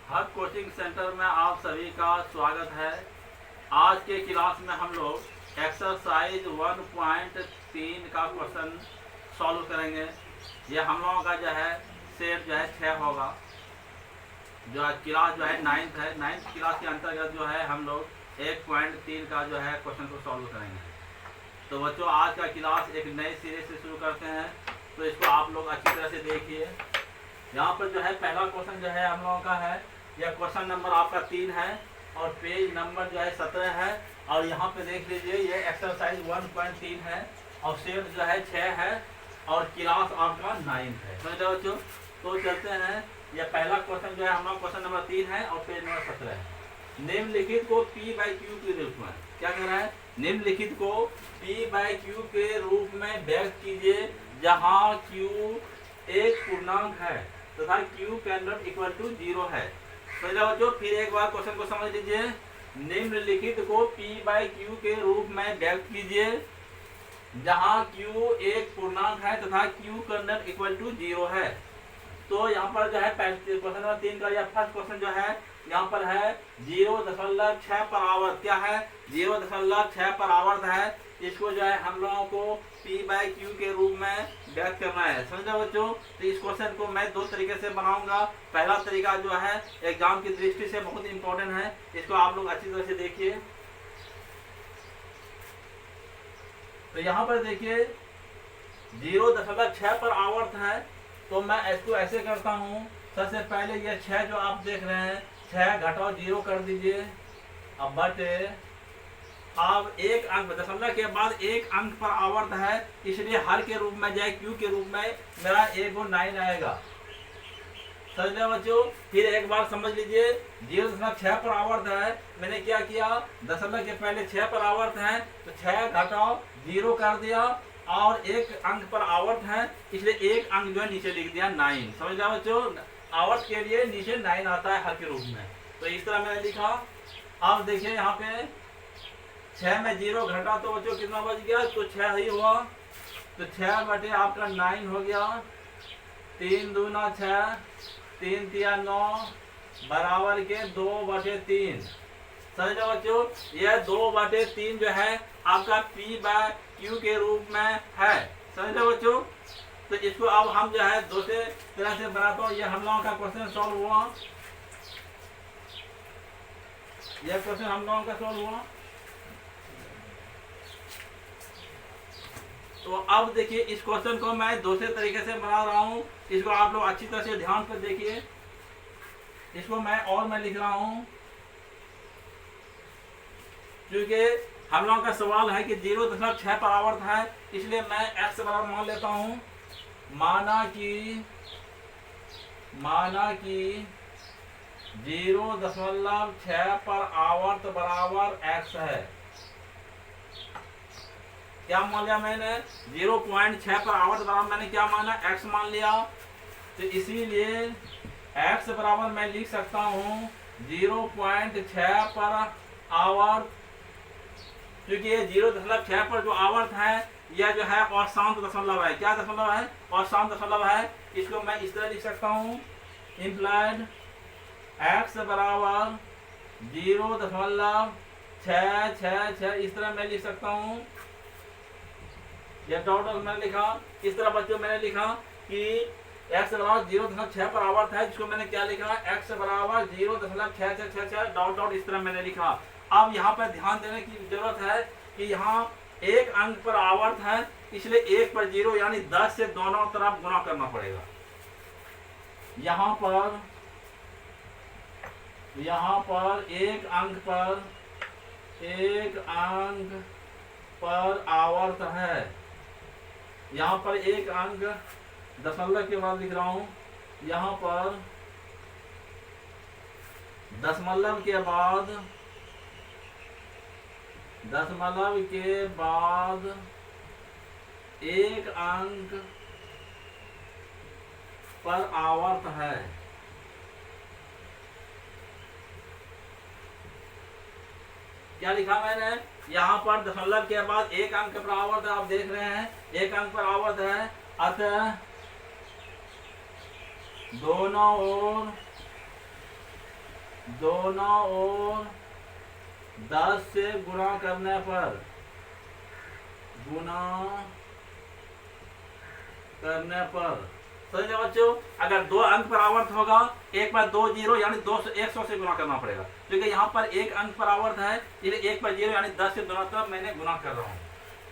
हर coaching centre में आप सभी का स्वागत है। आज के क्लास में हम लोग एक्सरसाइज 1.3 का क्वेश्चन सॉल्व करेंगे। ये हम लोगों का जो है सेट जो है 6 होगा। जो है क्लास जो है 9th है। 9th क्लास के अंतर्गत जो है हम लोग 1.3 का जो है क्वेश्चन को सॉल्व करेंगे। तो बच्चों, आज का क्लास एक नई सीरीज से शुरू करते हैं, तो इसको आप लोग अच्छी तरह से देखिए। यहाँ पर जो है पहला क्वेश्चन जो है हम लोगों का है, यह क्वेश्चन नंबर आपका 3 है और पेज नंबर जो है 17 है। और यहाँ पे देख लीजिए ये एक्सरसाइज 1.3 है और सेट जो है 6 है और क्लास आपका 9th है। समझ रहे बच्चों? तो चलते हैं। यह पहला क्वेश्चन जो है हमारा क्वेश्चन नंबर 3 है और पेज नंबर 17 है। निम्नलिखित को P/Q के रूप में क्या कह रहा है? निम्नलिखित को P/Q के रूप में व्यक्त कीजिए जहाँ Q एक पूर्णांक है तथा Q कैंडल इक्वल टू 0 है। समझ बच्चों? फिर एक बार क्वेश्चन को समझ लीजिए। निम्नलिखित को P/Q के रूप में व्यक्त कीजिए जहाँ Q एक पूर्णांक है तथा Q कैंडल इक्वल टू 0 है। तो यहाँ पर जो है क्वेश्चन नंबर 3 का यह फर्स्ट क्वेश्चन जो है यहाँ पर है 0.6 पर आवर्त। क्या है? 0.6 पर आवर्त है। इसको जो है हम लोगों को P/Q के रूप में व्यक्त करना है। समझे बच्चों? तो इस क्वेश्चन को मैं दो तरीके से बनाऊंगा। पहला तरीका जो है एग्जाम की दृष्टि से बहुत इंपॉर्टेंट है, इसको आप लोग अच्छी तरह से देखिए। तो यहाँ पर देखिए 0.6 पर आवर्त है, तो मैं इसको ऐसे करता हूँ। सबसे पहले ये 6 जो आप देख रहे हैं, 6 घटाओ 0 कर दीजिए। अब बटे, अब एक अंक दशमलव के बाद एक अंक पर आवर्त है, इसलिए हर के रूप में जाए Q के रूप में मेरा 1/9 आएगा। समझ रहे बच्चों? फिर एक बार समझ लीजिए 0.6 पर आवर्त है, मैंने क्या किया, दशमलव के पहले 6 पर आवर्त है तो 6 घटाओ 0 कर दिया और एक अंक पर आवर्त है, इसलिए एक अंक जो है नीचे लिख दिया 9। समझ रहे बच्चों? आवर्त के लिए नीचे 9 आता है हर के रूप में, तो इस तरह मैंने लिखा। अब देखिए यहाँ पे 6 में 0 घटा तो बच्चों कितना बच गया? तो 6 ही हुआ, तो 6 बटे आपका 9 हो गया। 3 दूना 6, 3 तिया 9 बराबर के 2/3। समझ लो बच्चों? यह 2/3 जो है आपका P/Q के रूप में है। समझ लो बच्चों? तो इसको अब हम जो है दूसरे तरह से बनाता हूँ। यह हम लोगों का क्वेश्चन सॉल्व हुआ, यह क्वेश्चन हम लोगों का सॉल्व हुआ। तो अब देखिए इस क्वेश्चन को मैं दूसरे तरीके से बना रहा हूँ, इसको आप लोग अच्छी तरह से ध्यान पर देखिए। इसको मैं लिख रहा हूँ क्योंकि हम लोगों का सवाल है कि 0.6 पर आवर्त है, इसलिए मैं x बराबर मान लेता हूँ। माना कि 0.6 पर आवर्त बराबर x है। क्या मान लिया मैंने? 0.6 पर आवर्त बराबर मैंने क्या माना? x मान लिया। तो इसीलिए x बराबर मैं लिख सकता हूँ 0.6 पर आवर्त, क्योंकि ये 0.6 पर जो आवर्त है यह जो है अशांत दशमलव है। क्या दशमलव है? अशांत दशमलव है। इसको मैं इस तरह लिख सकता हूँ, इम्प्लाइड x बराबर 0.666, इस तरह मैं लिख सकता हूँ। यह डॉट मैंने लिखा। इस तरह बच्चों मैंने लिखा कि x बराबर 0.6 पर आवर्त है, जिसको मैंने क्या लिखा? x बराबर 0.666 डॉट इस तरह मैंने लिखा। अब यहाँ पर ध्यान देने की जरूरत है कि यहाँ एक अंक पर आवर्त है, इसलिए 1 पर 0 यानी 10 से दोनों तरफ गुणा करना पड़ेगा। यहाँ पर एक अंक पर आवर्त है। यहाँ पर एक अंक दशमलव के बाद लिख रहा हूँ, यहाँ पर दशमलव के बाद एक अंक पर आवर्त है। क्या लिखा मैंने? यहाँ पर दशमलव के बाद एक अंक पर आवर्त है, आप देख रहे हैं एक अंक पर आवर्त है, अतः दोनों ओर दोनों ओर 10 से गुणा करने पर समझ बच्चों, अगर दो अंक पर आवर्त होगा, एक पर 2 जीरो यानी 100 से गुणा करना पड़ेगा, क्योंकि यहाँ पर एक अंक पर आवर्त है, इसलिए एक पर जीरो यानी 10 से दोनों तरफ मैंने गुणा कर रहा हूँ।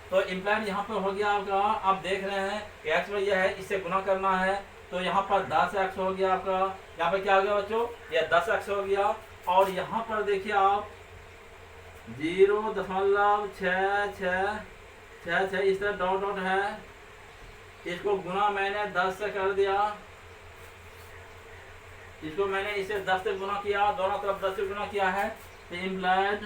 तो इम्प्लाइड यहाँ पर हो गया आपका, आप देख रहे हैं एक्स पर यह है, इससे गुणा करना है, तो यहाँ पर 10x हो गया आपका, यहाँ पर क्या हो गया बच्चों, यह 10x हो गया। और यहाँ पर देखिए आप 0.6666 इस तरह डॉट डॉट है, इसको गुना मैंने 10 से कर दिया, इसको मैंने इसे 10 से गुना किया, दोनों तरफ 10 से गुना किया है, तो इम्प्लाइड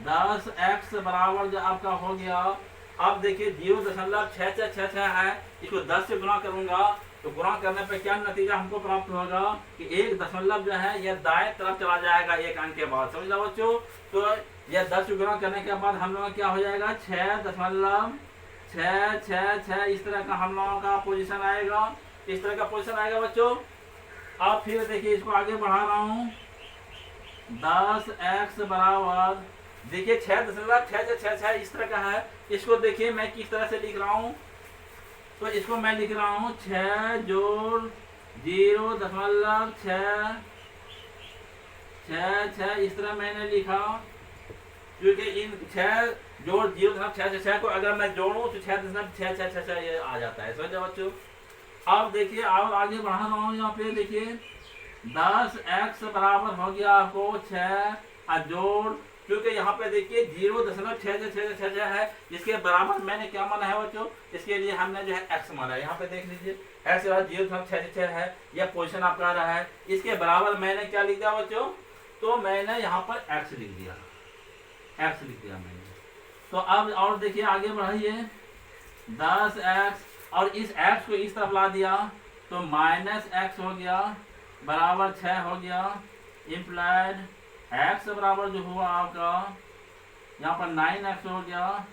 10x बराबर जो आपका हो गया। अब देखिए 0.6666 है, इसको 10 से गुना करूंगा, तो गुणा करने पे क्या नतीजा हमको प्राप्त होगा कि एक दशमलव जो है यह दाएं तरफ चला जाएगा एक अंक के बाद। समझ लो बच्चों, तो यह 10 से गुणा करने के बाद हम लोग क्या हो जाएगा 6.666 इस तरह का हम लोगों का पोजीशन आएगा, इस तरह का पोजीशन आएगा बच्चों। अब फिर देखिए इसको आगे बढ़ा रहा हूँ, 10x बराबर देखिए 6.666 इस तरह का है, इसको देखिए मैं किस तरह से लिख रहा हूँ, तो इसको मैं लिख रहा हूँ 6 जोड़ 0.666 इस तरह मैंने लिखा, क्योंकि इन 6 जोड़ 0.666 को अगर मैं जोड़ूं तो 6.666 ये आ जाता है। समझे बच्चों, अब देखिए और आगे बढ़ा रहा हूँ, यहाँ पे देखिए 10x बराबर हो गया आपको 6 जोड़, क्योंकि यहाँ पे देखिए 0.666 है, इसके बराबर मैंने क्या माना है बच्चों, इसके लिए हमने जो है x माना है। यहाँ पे देख लीजिए x 0.666 है, यह पोजीशन आपका रहा है, इसके बराबर मैंने क्या लिख दिया बच्चों, तो मैंने यहाँ पर x लिख दिया, मैंने। तो अब और देखिए आगे बढ़ाइए 10x और इस x को इस तरफ ला दिया, तो -x हो गया बराबर 6 हो गया, इम्प्लाइड x बराबर जो हुआ आपका यहाँ पर 9x हो गया,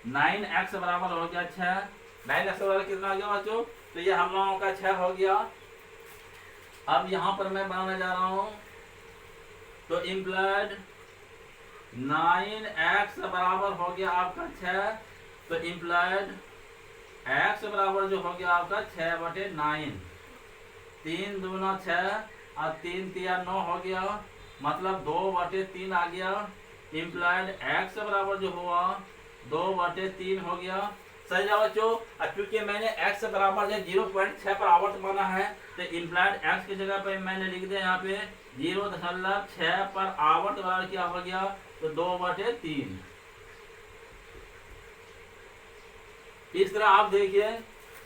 9x बराबर हो गया 6, 9x बराबर कितना हो गया बच्चों, तो ये हम लोगों का 6 हो गया। अब यहाँ पर मैं बनाने जा रहा हूँ, तो इम्प्लाइड 9x बराबर हो गया आपका 6, तो इम्प्लाइड x बराबर जो हो गया आपका 6/9, 3 दूना 6 और 3 तिया 9 हो गया, मतलब 2/3 आ गया। इम्प्लाइड x बराबर जो हुआ 2/3 हो गया। सही है बच्चों, क्योंकि मैंने x बराबर 0.6 पर आवर्त माना है, तो इम्प्लाइड x की जगह पे मैंने लिख दिया यहाँ पे 0.6 पर आवर्त बराबर क्या हो गया, तो 2/3। इस तरह आप देखिए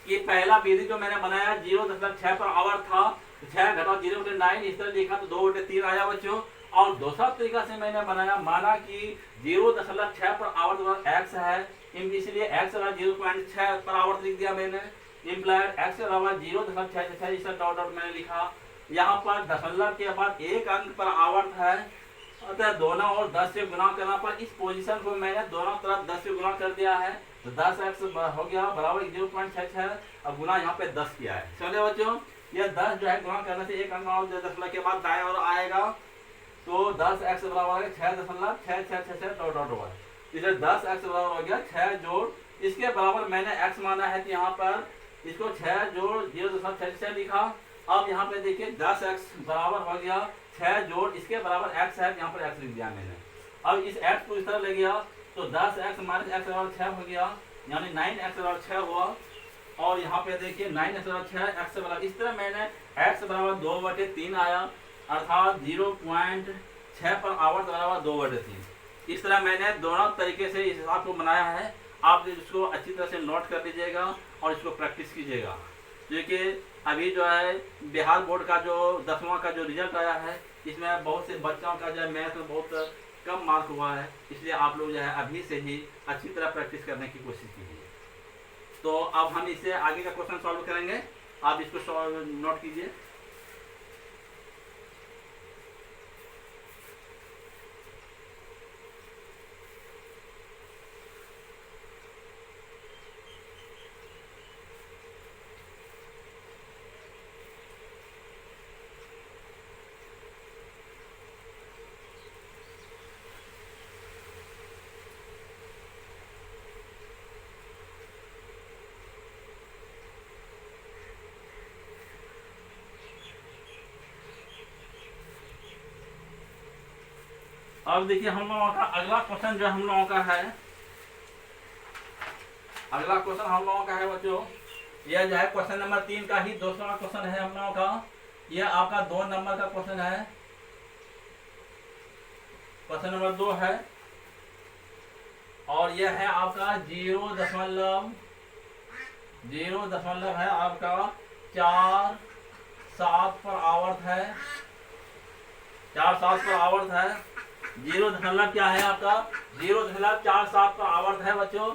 कि पहला विधि जो मैंने बनाया 0.6 पर आवर्त था, 6 घटाओ 0/9 इस तरह लिखा, तो 2/3 आया बच्चों। और दूसरा तरीका से मैंने बनाया, माना कि 0.6 पर आवर्त x है, इसलिए x 0.6 पर आवर्त लिख दिया मैंने, इम्प्लाइड x 0.666 इस तरह डॉट डॉट मैंने लिखा। यहाँ पर दशमलव के बाद एक अंक पर आवर्त है, अतः दोनों और 10 से गुणा करना पर इस पोजीशन को मैंने दोनों तरफ 10 से गुणा कर दिया है, तो 10x हो गया बराबर 0.66 और गुना यहाँ पे 10 किया है। चलिए बच्चों, यह 10 जो है गुणा करने से एक अंक और दशमलव के बाद दाएं और आएगा, तो 10x बराबर है 6.666 डॉट डॉट हुआ, इसे 10x बराबर हो गया 6 जोड़, इसके बराबर मैंने x माना है, तो यहाँ पर इसको 6 जोड़ 0.666 लिखा। अब यहाँ पे देखिए 10x बराबर हो गया 6 जोड़ इसके बराबर x है, यहाँ पर x लिख दिया मैंने। अब इस x को इस तरह ले गया, तो 10x माइनस x बराबर 6 हो गया, यानी 9x बराबर 6 हुआ। और यहाँ पे देखिए 9x बराबर 6 x बराबर, इस तरह मैंने x बराबर 2/3 आया, अर्थात 0.6 पर आवर्त बराबर 2/3। इस तरह मैंने दोनों तरीके से इस हिसाब को बनाया है। आप इसको अच्छी तरह से नोट कर लीजिएगा और इसको प्रैक्टिस कीजिएगा, क्योंकि अभी जो है बिहार बोर्ड का जो 10वां का जो रिजल्ट आया है, इसमें बहुत से बच्चों का जो है मैथ में बहुत कम मार्क हुआ है, इसलिए आप लोग जो है अभी से ही अच्छी तरह प्रैक्टिस करने की कोशिश कीजिए। तो अब हम इससे आगे का क्वेश्चन सॉल्व करेंगे, आप इसको नोट कीजिए। अब देखिए हम लोगों का अगला क्वेश्चन जो हम लोगों का है, अगला क्वेश्चन हम लोगों का है बच्चों, यह जो है क्वेश्चन नंबर 3 का ही दूसरा क्वेश्चन है हम लोगों का। यह आपका 2 नंबर का क्वेश्चन है, क्वेश्चन नंबर 2 है, और यह है आपका 0.0 है आपका 4-7 पर आवर्त है, 4-7 पर आवर्त है। 0 क्या है आपका 0.47 पर आवर्त है बच्चों।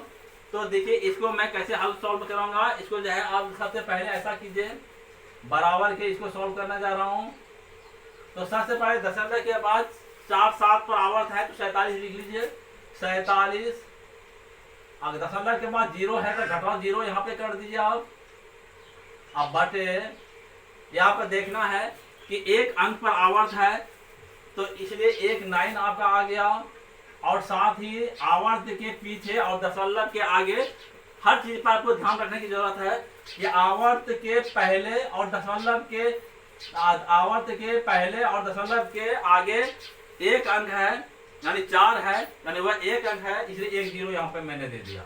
तो देखिए इसको मैं कैसे हल सॉल्व कराऊंगा। इसको जो है आप सबसे पहले ऐसा कीजिए, बराबर के इसको सॉल्व करना जा रहा हूं। तो सबसे पहले दशमलव के बाद 4-7 पर आवर्त है तो 47 लिख लीजिए, 47। अगर दशमलव के बाद 0 है तो घटाओ 0 यहाँ पे कर दीजिए आप। अब बटे यहाँ पर देखना है कि एक अंक पर आवर्त है तो इसलिए 19 आपका आ गया, और साथ ही आवर्त के पीछे और दशमलव के आगे हर चीज पर आपको ध्यान रखने की जरूरत है कि आवर्त के पहले और दशमलव के आगे एक अंक है यानी 4 है, यानी वह एक अंक है, इसलिए 1 0 यहाँ पे मैंने दे दिया।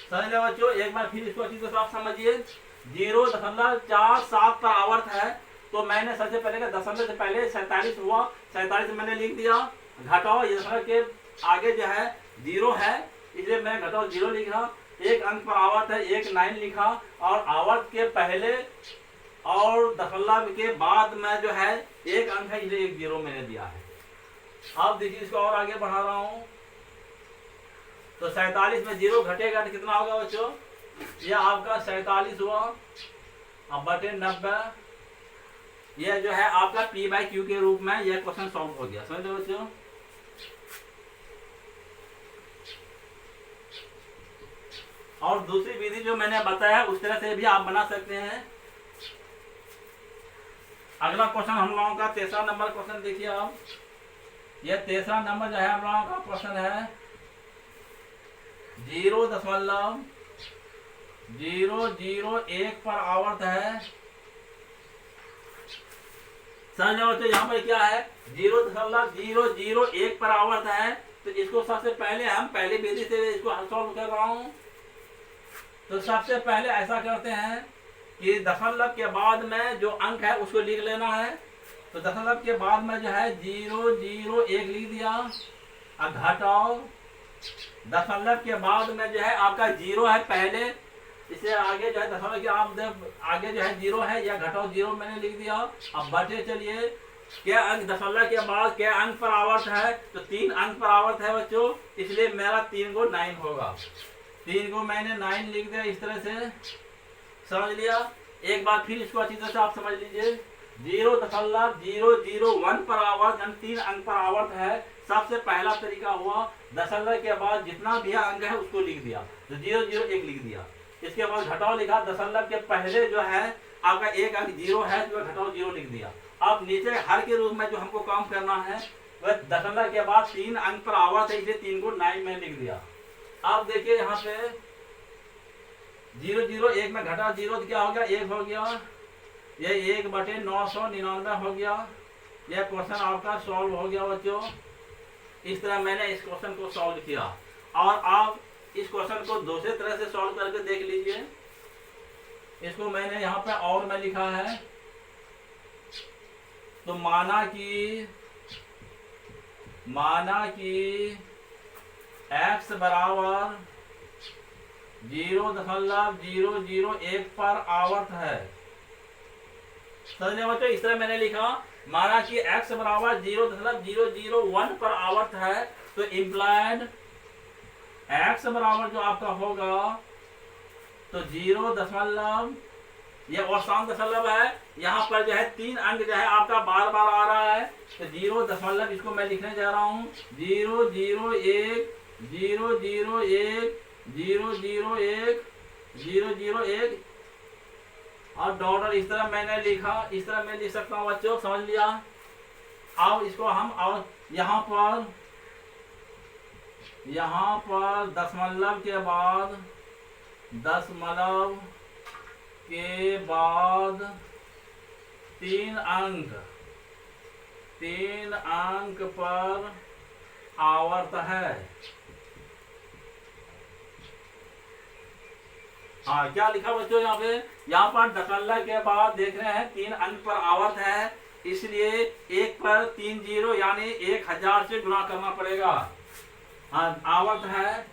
समझ लिया बच्चों। एक बार फिर इसको अच्छी तरह आप समझिए। 0.47 पर आवर्त है तो मैंने सबसे पहले दशमलव से पहले 47 हुआ, 47 मैंने लिख दिया। घटाओ ये दशमलव के आगे जो है 0 है इसलिए मैं घटाओ 0 लिखा। एक अंक पर आवर्त है 19 लिखा, और आवर्त के पहले और दशमलव के बाद में जो है एक अंक है इसलिए 1 0 मैंने दिया है। अब देखिए इसको और आगे बढ़ा रहा हूं। तो 47 में 0 घटेगा तो कितना होगा बच्चों, यह आपका 47 हुआ। अब बटे 90, यह जो है आपका P/Q के रूप में यह क्वेश्चन सॉल्व हो गया। समझ लो बच्चों। और दूसरी विधि जो मैंने बताया उस तरह से भी आप बना सकते हैं। अगला क्वेश्चन हम लोगों का 3रा नंबर क्वेश्चन देखिए आप। यह 3रा नंबर जो है हम लोगों का क्वेश्चन है 0.001 पर आवर्त है। समझ तो यहाँ पर क्या है 0.001 पर आवर्त है, तो इसको सबसे पहले हम पहली विधि से इसको सॉल्व कर रहा हूं। तो सबसे पहले ऐसा करते हैं कि दशमलव के बाद में जो अंक है उसको लिख लेना है। तो दशमलव के बाद में जो है 0.001 लिख दिया। अब घटाओ दशमलव के बाद में जो है आपका 0 है पहले, इसे आगे जो है दशमलव के आप आगे जो है 0 है, या घटाओ 0 मैंने लिख दिया। अब बटे चलिए क्या अंक दशमलव के बाद क्या अंक पर आवर्त है, तो 3 अंक पर आवर्त है बच्चों, इसलिए मेरा 3 को 9 होगा। 3 को मैंने 9 लिख दिया इस तरह से। समझ लिया। एक बार फिर इसको अच्छी तरह से आप समझ लीजिए। 0.001 पर आवर्त यानी 3 अंक पर आवर्त है। सबसे पहला तरीका हुआ दशमलव के बाद जितना भी अंक है उसको लिख दिया, तो 0.001 लिख दिया। इसके बाद घटाओ लिखा, दशमलव के पहले जो है आपका एक अंक 0 है तो घटाओ 0 लिख दिया। अब नीचे हर के रूप में जो हमको काम करना है वह दशमलव के बाद 3 अंक पर आवर्त है, इसलिए 3 को 9 में लिख दिया। अब देखिए यहाँ पे 0.001 में घटा 0 क्या हो गया, 1 हो गया। ये 1/999 हो गया। यह क्वेश्चन आपका सॉल्व हो गया बच्चों। इस तरह मैंने इस क्वेश्चन को सॉल्व किया, और आप इस क्वेश्चन को दूसरे तरह से सॉल्व करके देख लीजिए। इसको मैंने यहाँ पे और में लिखा है। तो माना कि x बराबर 0.001 पर आवर्त है। समझे बच्चों। इस तरह मैंने लिखा, माना कि x बराबर 0.001 पर आवर्त है, तो इम्प्लाइड x बराबर जो आपका होगा तो 0. ये औसत दशमलव है, यहाँ पर जो है 3 अंक जो है आपका बार बार आ रहा है, तो 0. इसको मैं लिखने जा रहा हूँ 0.001 0.001 0.001 0.001 और डॉलर। इस तरह मैंने लिखा, इस तरह मैं लिख सकता हूँ बच्चों। समझ लिया। अब इसको हम और यहाँ पर दशमलव के बाद 3 अंक 3 अंक पर आवर्त है। हाँ, क्या लिखा बच्चों यहाँ पे? यहाँ पर दशमलव के बाद देख रहे हैं 3 अंक पर आवर्त है, इसलिए 1 पर 3 जीरो यानी 1000 से गुणा करना पड़ेगा। हाँ, आवर्त है,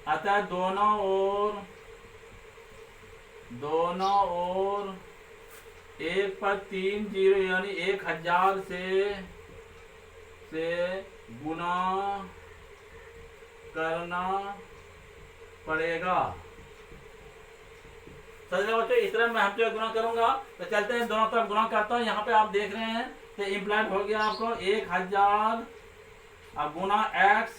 अतः दोनों ओर 1 पर 3 जीरो यानी 1000 से गुणा करना पड़ेगा। समझ बच्चों, इस तरह मैं हमसे गुणा करूंगा। तो चलते हैं, दोनों तरफ गुणा करता हूं। यहाँ पे आप देख रहे हैं तो इम्प्लाइड हो गया आपको 1000 अब गुना x,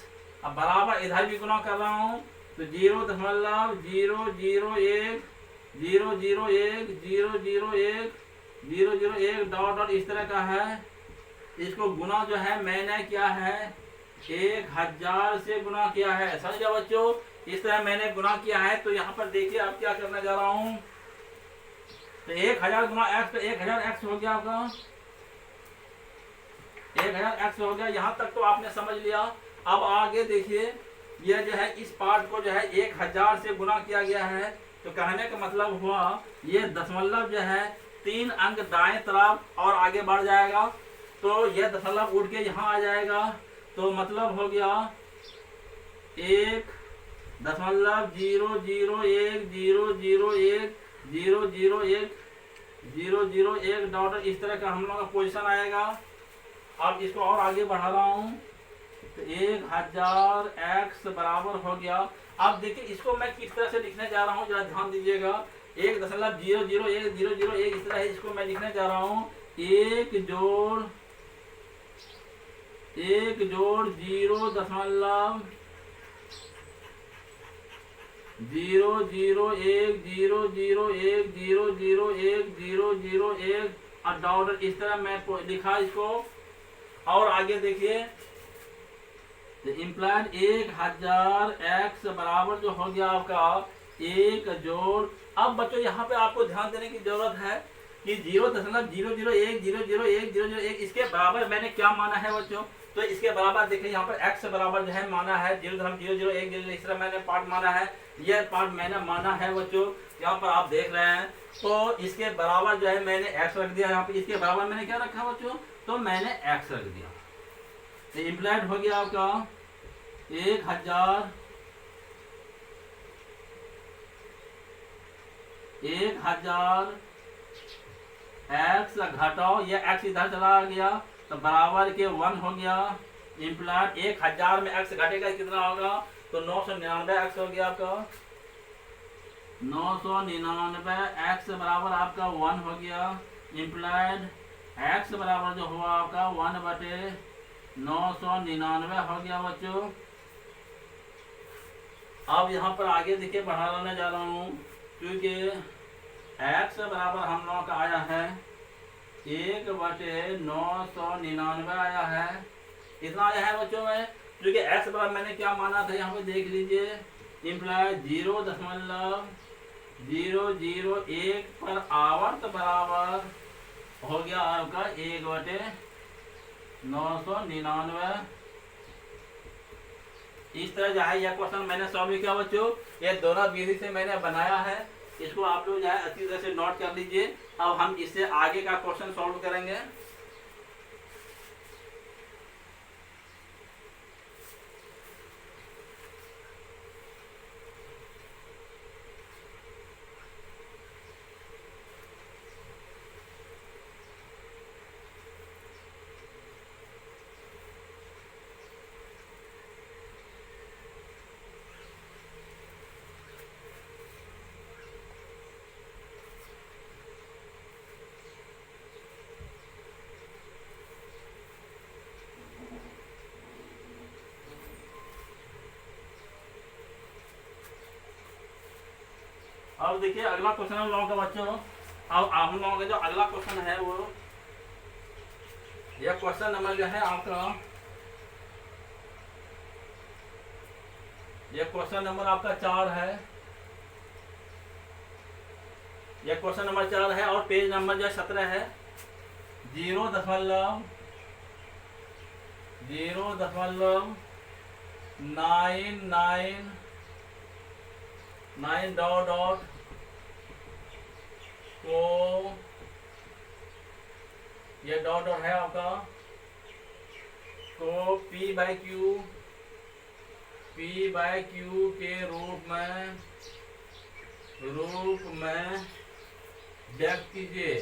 अब बराबर इधर भी गुना कर रहा हूँ तो 0.001 डॉट डॉट इस तरह का है। इसको गुना जो है मैंने क्या है 1000 से गुना किया है। समझ बच्चों, इस तरह मैंने गुना किया है। तो यहाँ पर देखिए अब क्या करने जा रहा हूँ, तो 1000 गुना x तो 1000 x हो गया आपका, 1000 x हो गया। यहाँ तक तो आपने समझ लिया। अब आगे देखिए, यह जो है इस पार्ट को जो है 1000 से गुना किया गया है। तो कहने का मतलब हुआ ये दशमलव जो है 3 अंक दाएं तरफ और आगे बढ़ जाएगा, तो यह दशमलव उठ के यहाँ आ जाएगा। तो मतलब हो गया 1.001001001 डॉट इस तरह का हम लोग का पोजीशन आएगा। अब इसको और आगे बढ़ा रहा हूँ तो 1000 x बराबर हो गया। अब देखिए इसको मैं किस तरह से लिखने जा रहा हूँ, जरा ध्यान दीजिएगा। 1.001001001 इस तरह है, इसको मैं लिखने जा रहा हूँ 1 जोड़ 0.001001001 और डॉट इस तरह मैं लिखा इसको। और आगे देखिए तो इम्प्लाइड 1000 x बराबर जो हो गया आपका 1 जोड़। अब बच्चों यहाँ पे आपको ध्यान देने की जरूरत है कि 0.001001001 इसके बराबर मैंने क्या माना है बच्चों। तो इसके बराबर देखिए यहाँ पर x बराबर जो है माना है 0.001 इस तरह मैंने पार्ट माना है, यह पार्ट मैंने माना है बच्चों। यहाँ पर आप देख रहे हैं तो इसके बराबर जो है मैंने x रख दिया। यहाँ पे इसके बराबर मैंने क्या रखा बच्चों, तो मैंने x रख दिया। तो इम्प्लाइड हो गया आपका 1000 x घटाओ, यह x इधर चला गया तो बराबर के 1 हो गया। इम्प्लाइड 1000 में x घटेगा कितना होगा, तो 999 x हो गया आपका। 999 x बराबर आपका 1 हो गया। इम्प्लाइड x बराबर जो हुआ आपका 1/999 हो गया बच्चों। अब यहाँ पर आगे देखिए बढ़ाने जा रहा हूँ, क्योंकि x बराबर हम लोगों का आया है 1/999 आया है, इतना आया है बच्चों में। क्योंकि x बराबर मैंने क्या माना था, यहाँ पे देख लीजिए इम्प्लाइड 0.001 पर आवर्त बराबर हो गया आपका 1/999। इस तरह जो है यह क्वेश्चन मैंने सॉल्व किया बच्चों। ये दोनों विधि से मैंने बनाया है, इसको आप लोग जो है अच्छी तरह से नोट कर लीजिए। अब हम इससे आगे का क्वेश्चन सॉल्व करेंगे। अब देखिए अगला क्वेश्चन हम लोगों का बच्चों, अब हम लोगों का जो अगला क्वेश्चन है वो यह क्वेश्चन नंबर जो है आपका, यह क्वेश्चन नंबर आपका 4 है। यह क्वेश्चन नंबर 4 है और पेज नंबर जो 17 है। 0.999 डॉट डॉट को ये डॉट डॉट है आपका को P बाई क्यू के रूप में व्यक्त कीजिए।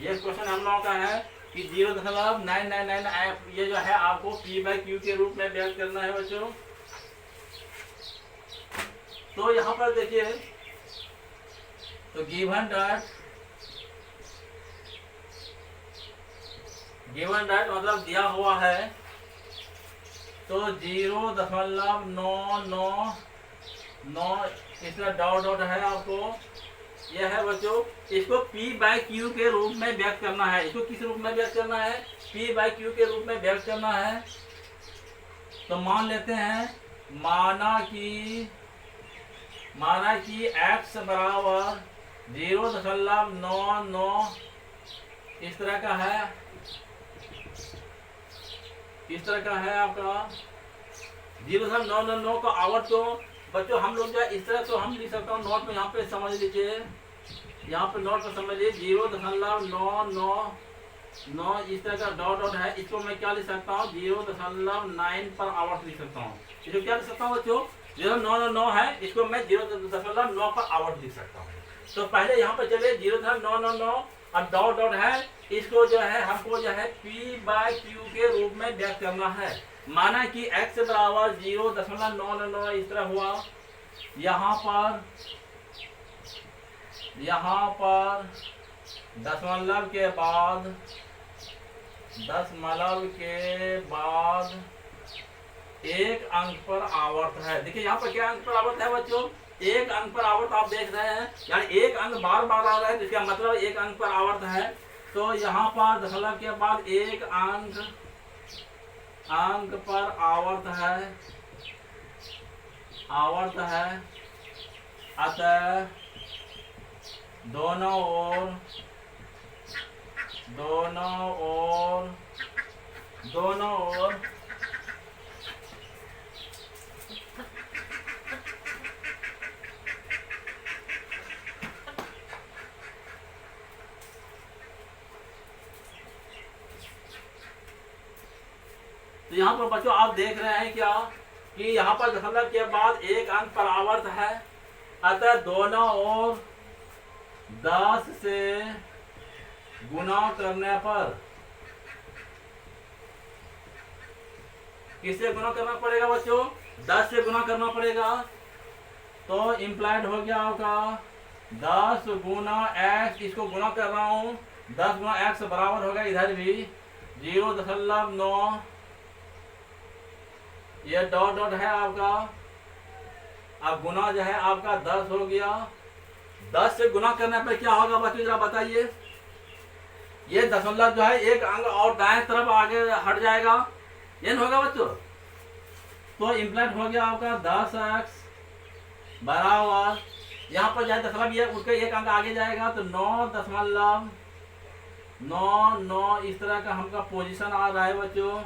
ये क्वेश्चन हम लोगों का है कि 0.999 ये जो है आपको P बाई क्यू के रूप में व्यक्त करना है बच्चों। तो यहाँ पर देखिए, तो गिवन डाट मतलब दिया हुआ है, तो 0.999 इसका डॉट डॉट है आपको, यह है बच्चों। इसको P बाई क्यू के रूप में व्यक्त करना है। इसको किस रूप में व्यक्त करना है? P बाई क्यू के रूप में व्यक्त करना है। तो मान लेते हैं, माना कि x बराबर 0.99 इस तरह का है आपका 0.999 का आवर्त। तो बच्चों हम लोग जो इस तरह तो हम लिख सकता हूँ नोट में, यहाँ पे समझ लीजिए, यहाँ पे नोट पर समझिए 0.999 इस तरह का डॉट डॉट है। इसको मैं क्या लिख सकता हूँ? 0.9 पर आवर्त लिख सकता हूँ। इसको क्या लिख सकता हूँ बच्चों? 0.999 है, इसको मैं 0.9 पर आवर्त लिख सकता हूँ। तो पहले यहाँ पर चलिए 0.999 और डॉट डॉट है, इसको जो है हमको जो है P बाई क्यू के रूप में व्यक्त करना है। माना कि x बराबर 0.999 इस तरह हुआ। यहाँ पर दशमलव के बाद एक अंक पर आवर्त है। देखिए यहाँ पर क्या अंक पर आवर्त है बच्चों? एक अंक पर आवर्त आप देख रहे हैं, यानी एक अंक बार बार आ रहा है, तो इसका मतलब एक अंक पर आवर्त है। तो यहाँ पर दशमलव के बाद एक अंक पर आवर्त है। अतः दोनों ओर तो यहाँ पर बच्चों आप देख रहे हैं क्या कि यहाँ पर दशमलव के बाद एक अंक पर आवर्त है। अतः दोनों ओर 10 से गुना करने पर, किससे गुना करना पड़ेगा बच्चों? 10 से गुना करना पड़ेगा। तो इम्प्लाइड हो गया आपका 10 गुना x, इसको गुना कर रहा हूँ, 10 गुना x बराबर होगा इधर भी 0.9, ये डॉट डॉट है आपका। अब गुना जो है आपका 10 हो गया। 10 से गुना करने पर क्या होगा बच्चों, जरा बताइए? ये दशमलव जो है एक अंक और दाएं तरफ आगे हट जाएगा, ये होगा बच्चों। तो इम्प्लाइड हो गया आपका 10x बराबर, यहाँ पर जाए दशमलव ये उसके एक अंक आगे जाएगा, तो 9.99 इस तरह का हमका पोजीशन आ रहा है बच्चों।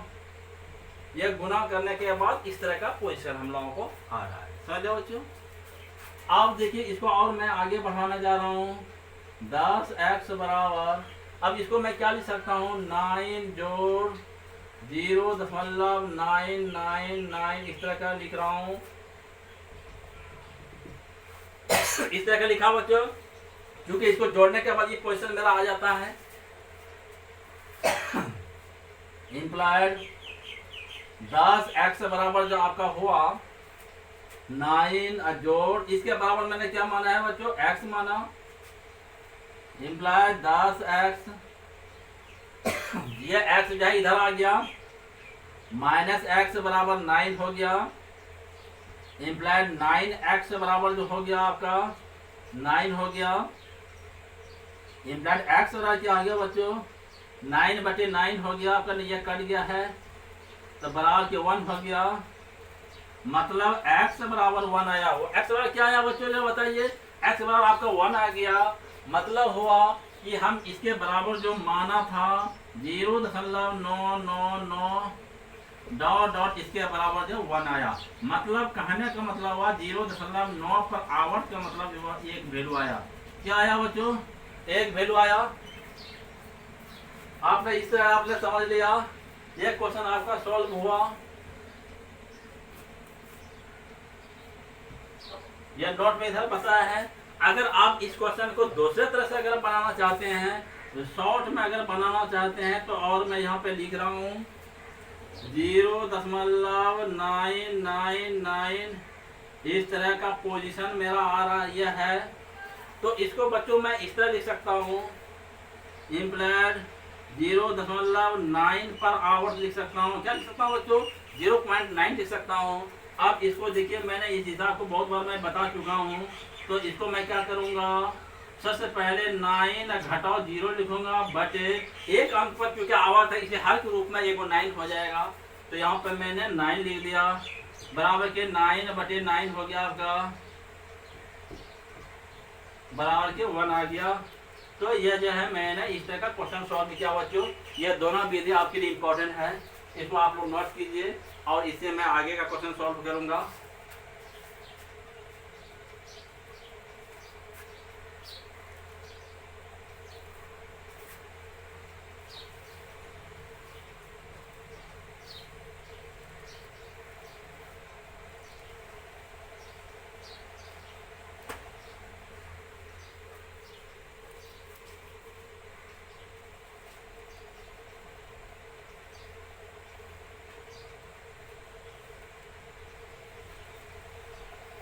ये गुना करने के बाद इस तरह का पोजीशन हम लोगों को आ रहा है, समझे बच्चों? अब देखिए इसको और मैं आगे बढ़ाने जा रहा हूँ। 10x बराबर, अब इसको मैं क्या लिख सकता हूँ? 9 जोड़ 0.999 इस तरह का लिख रहा हूँ। इस तरह का लिखा बच्चों, क्योंकि इसको जोड़ने के बाद ये पोजीशन मेरा आ जाता है। इम्प्लाइड 10x बराबर जो आपका हुआ 9 जोड़ इसके बराबर मैंने क्या माना है बच्चों? x माना। इम्प्लाइड 10x, ये x जो है इधर आ गया, माइनस x बराबर 9 हो गया। इम्प्लाइड 9x बराबर जो हो गया आपका 9 हो गया। इम्प्लाइड x बराबर क्या आ गया बच्चों? 9/9 हो गया आपका, ये कट गया है, तो बराबर के 1 हो गया। मतलब x बराबर 1 आया। वो x बराबर क्या आया बच्चों, जो बताइए। x बराबर आपका 1 आ गया, मतलब हुआ कि हम इसके बराबर जो माना था 0.999 डॉट डॉट इसके बराबर जो 1 आया। मतलब कहने का मतलब हुआ 0.9 पर आवर्त का मतलब एक वैल्यू आया। क्या आया बच्चों, एक वैल्यू आया। आपने इस तरह आपने समझ लिया, ये क्वेश्चन आपका सॉल्व हुआ। यह नोट में इधर बताया है। अगर आप इस क्वेश्चन को दूसरे तरह से अगर बनाना चाहते हैं, तो शॉर्ट में अगर बनाना चाहते हैं, तो और मैं यहाँ पे लिख रहा हूँ 0.999 इस तरह का पोजीशन मेरा आ रहा यह है। तो इसको बच्चों मैं इस तरह लिख सकता हूँ, इम्प्लाइड 0.9 पर आवर्स लिख सकता हूँ। क्या लिख सकता हूँ बच्चों, 0.9 लिख सकता हूँ। अब इसको देखिए, मैंने इस हिसाब को बहुत बार मैं बता चुका हूँ। तो इसको मैं क्या करूँगा, सबसे पहले 9 घटाओ 0 लिखूंगा, बटे एक अंक पर क्योंकि आवर्त है इसे हर के रूप में ये 9 हो जाएगा। तो यहाँ पर मैंने 9 लिख दिया, बराबर के 9/9 हो गया आपका, बराबर के 1 आ गया। तो यह जो है मैंने इस तरह का क्वेश्चन सॉल्व किया बच्चों। यह दोनों विधि आपके लिए इम्पोर्टेंट है, इसको आप लोग नोट कीजिए और इससे मैं आगे का क्वेश्चन सॉल्व करूंगा।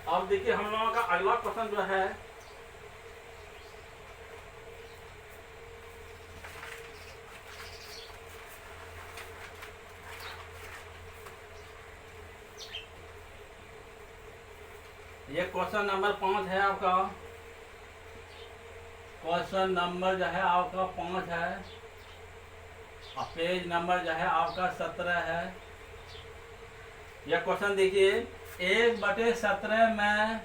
अब देखिए हम लोगों का अगला क्वेश्चन जो है, ये क्वेश्चन नंबर 5 है आपका। क्वेश्चन नंबर जो है आपका 5 है और पेज नंबर जो है आपका 17 है। यह क्वेश्चन देखिए, 1/17 में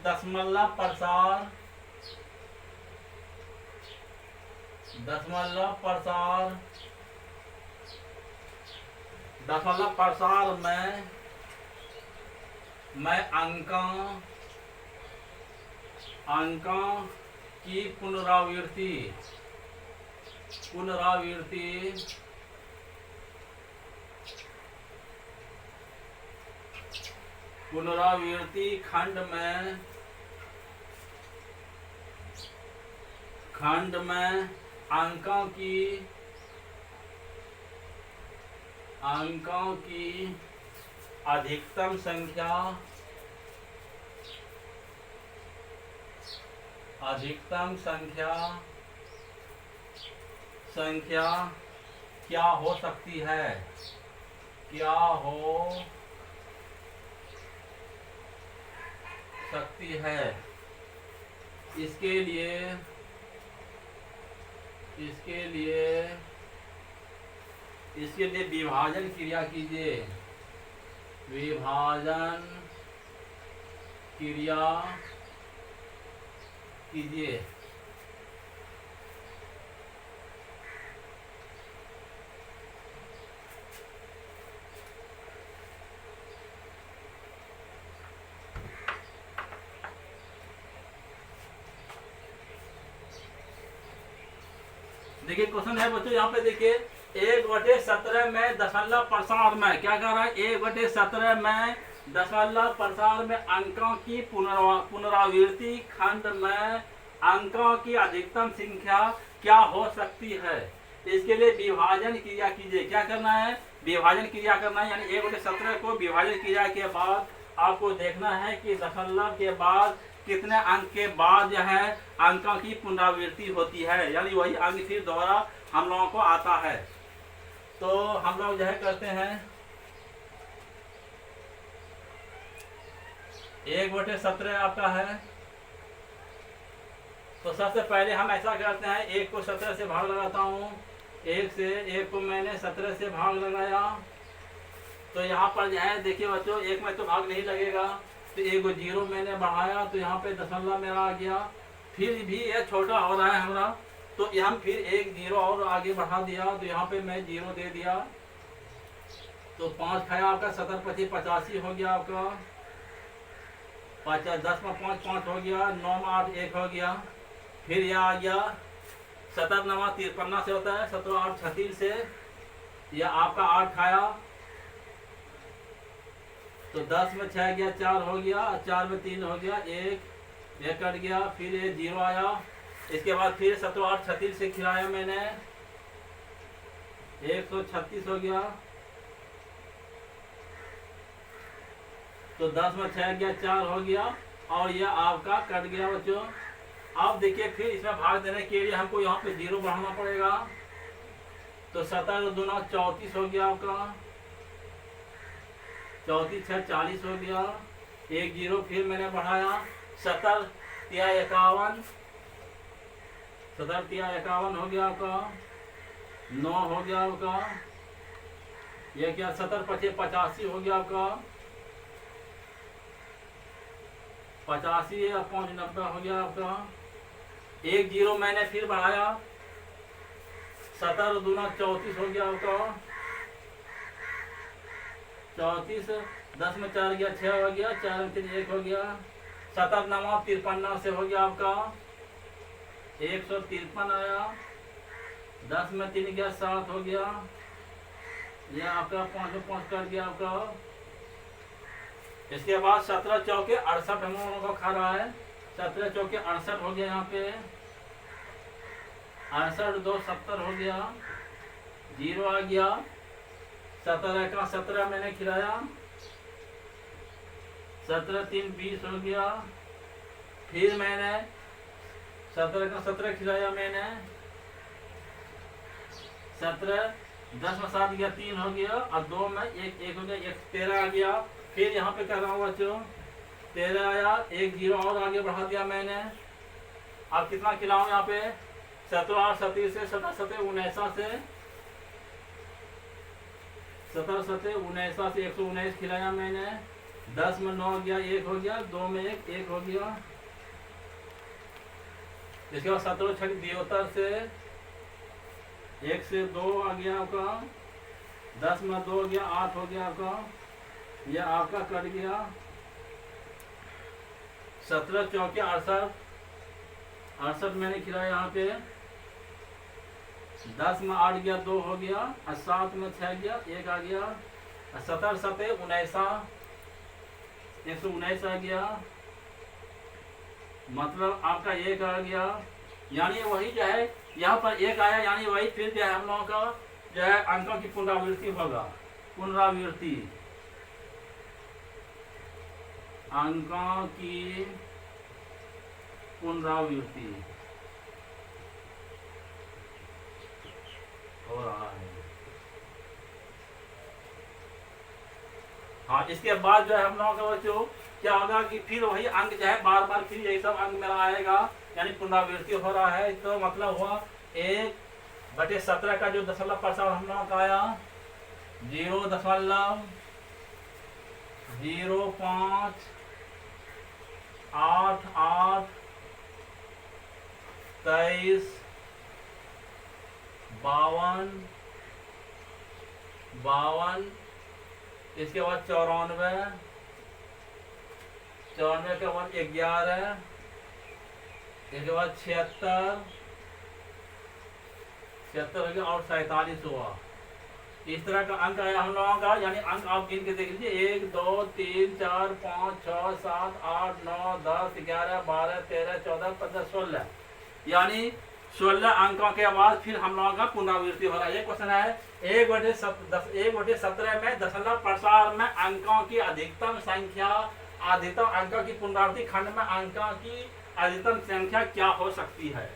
दशमलव प्रसार में अंकों की पुनरावृत्ति खंड में अंकों की अधिकतम संख्या क्या हो सकती है, इसके लिए विभाजन क्रिया कीजिए। देखिए क्वेश्चन है बच्चों, यहाँ पे देखिए 1/17 में दशमलव प्रसार में क्या कर रहा है, 1/17 में दशमलव प्रसार में अंकों की पुनरावृत्ति खंड में अंकों की अधिकतम संख्या क्या हो सकती है। इसके लिए विभाजन क्रिया कीजिए। क्या करना है, विभाजन क्रिया करना है, यानी 1/17 को विभाजन क्रिया के बाद आपको देखना है कि दशमलव के बाद कितने अंक के बाद जो है अंकों की पुनरावृत्ति होती है, यानी वही अंक फिर दोबारा हम लोगों को आता है। तो हम लोग जो है करते हैं 1/17 आपका है। तो सबसे पहले हम ऐसा करते हैं, 1 को 17 से भाग लगाता हूँ। 1 को मैंने 17 से भाग लगाया तो यहाँ पर जो है देखिए बच्चों, एक में तो भाग नहीं लगेगा, तो एक जीरो मैंने बढ़ाया तो यहाँ पे दशमलव मेरा आ गया। फिर भी ये छोटा हो रहा है हमारा, तो हम फिर एक जीरो और आगे बढ़ा दिया, तो यहाँ पे मैं जीरो दे दिया। तो 5 खाया आपका 70 25 85 हो गया आपका। 10 में 5 5 हो गया, 9 में 8 1 हो गया। फिर यह आ गया 17 9 53 से होता है, 17 8 36 से यह आपका 8 खाया, तो 10 में 6 गया 4 हो गया, 4 में 3 हो गया, 1 कट गया। फिर ये जीरो आया, इसके बाद फिर 17 8 36 से खिलाया मैंने, 136 हो गया। तो 10 में 6 गया 4 हो गया, और यह आपका कट गया बच्चों। अब देखिए फिर इसमें भाग देने के लिए हमको यहाँ पे जीरो बढ़ाना पड़ेगा, तो 17 2 34 हो गया आपका, 34 6 40 हो गया। एक जीरो फिर मैंने बढ़ाया, 70 3 51, 70 3 51 हो गया आपका, 9 हो गया आपका। यह क्या 70 25 85 हो गया आपका, 85 या 5 90 हो गया आपका। एक जीरो मैंने फिर बढ़ाया, 17 2 34 हो गया आपका, 34 10 में 4 गया 6 हो गया, 4 में 3 1 हो गया। 17 9 53 से हो गया आपका, 153 आया। 10 में 3 गया 7 हो गया, यह आपका 5 में 5 कट गया आपका। इसके बाद 17 चौके 68 हम लोगों को खा रहा है, 17 चौके 68 हो गया यहाँ पे, 68 2 70 हो गया, जीरो आ गया। 17 का 17 मैंने खिलाया, 17 3 20 हो गया। फिर मैंने 17 का 17 खिलाया मैंने, 17 10 में 7 गया 3 हो गया, और 2 में 1 1 हो गया, 1 13 आ गया। फिर यहाँ पे कर रहा हूँ बच्चों, 13 आया, एक जीरो और आगे बढ़ा दिया मैंने। अब कितना खिलाऊं यहाँ पे, 17 8 37 से 17 7 19 से 17 7 19 से 119 खिलाया मैंने। 10 में 9 गया 1 हो गया, 2 में 1 1 हो गया। इसके बाद 17 6 73 से 1 से 2 आ गया आपका, 10 में 2 हो गया 8 हो गया आपका, यह आपका कट गया। 17 चौके 68 मैंने खिलाया यहाँ पे। 10 में 8 गया 2 हो गया, और 7 में 6 गया 1 आ गया, और 17 7 19 119 आ गया, मतलब आपका 1 आ गया। यानी वही जो है यहाँ पर 1 आया, यानी वही फिर जो है हम लोगों का जो है अंकों की पुनरावृत्ति होगा, पुनरावृत्ति अंकों की पुनरावृत्ति हो रहा है। हाँ, इसके बाद जो है हम लोगों का बच्चों क्या होगा कि फिर वही अंक जो है बार बार फिर यही सब अंक मेरा आएगा, यानी पुनरावृत्ति हो रहा है। तो मतलब हुआ 1/17 का जो दशमलव प्रसार हम लोगों का आया 0.05 8 8 23 52 52, इसके बाद 94 94 के बाद 11, इसके बाद 76 76 हो गया, और 47 हुआ। इस तरह का अंक आया हम लोगों का। यानी अंक आप गिन के देख लीजिए, 1 2 3 4 5 6 7 8 9 10 11 12 13 14 15 16, यानी 16 अंकों के बाद फिर हम लोगों का पुनरावृत्ति हो रहा है। ये क्वेश्चन है 1/17 में दशमलव प्रसार में अंकों की अधिकतम संख्या, अधिकतम अंकों की पुनरावृत्ति खंड में अंकों की अधिकतम संख्या क्या हो सकती है।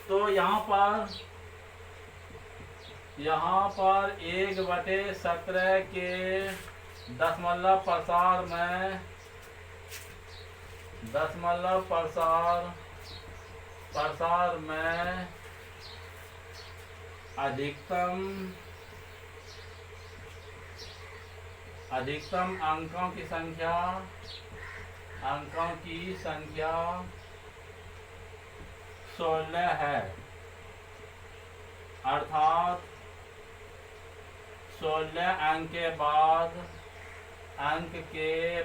तो यहाँ पर 1/17 के दशमलव प्रसार में अधिकतम अधिकतम अंकों की संख्या 16 है, अर्थात 16 अंक के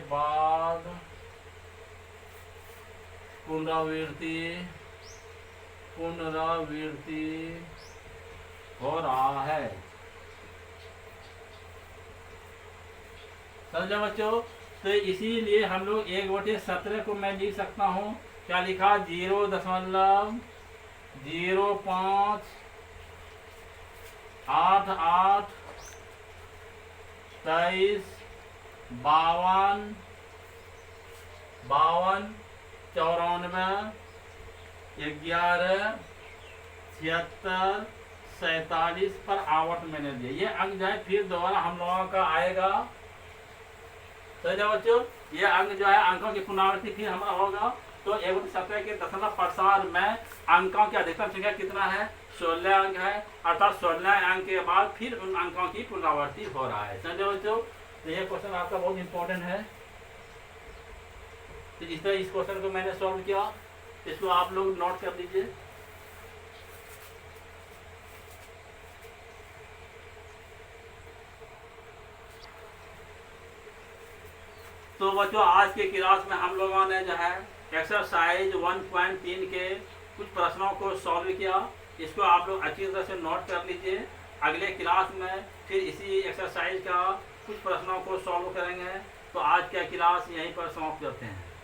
बाद पुनरावृत्ति हो रहा है। समझो बच्चों? तो इसीलिए हम लोग 1/17 को मैं लिख सकता हूँ, क्या लिखा, 0.058823 52 94 11 76 47 पर आवर्त मैंने दिया। ये अंक जो है फिर दोबारा हम लोगों का आएगा। समझो बच्चों? ये अंक जो है अंकों की पुनरावृत्ति फिर हमारा होगा। तो 1/17 के दशमलव प्रसार में अंकों की अधिकतम संख्या कितना है, 16 अंक है, अर्थात 16 अंक के बाद फिर उन अंकों की पुनरावृत्ति हो रहा है। समझो बच्चों? तो ये क्वेश्चन आपका बहुत इंपॉर्टेंट है। तो जिस तरह इस क्वेश्चन को मैंने सॉल्व किया, इसको आप लोग नोट कर लीजिए। तो बच्चों, आज के क्लास में हम लोगों ने जो है एक्सरसाइज 1.3 के कुछ प्रश्नों को सॉल्व किया। इसको आप लोग अच्छी तरह से नोट कर लीजिए। अगले क्लास में फिर इसी एक्सरसाइज का कुछ प्रश्नों को सॉल्व करेंगे। तो आज का क्लास यहीं पर समाप्त करते हैं।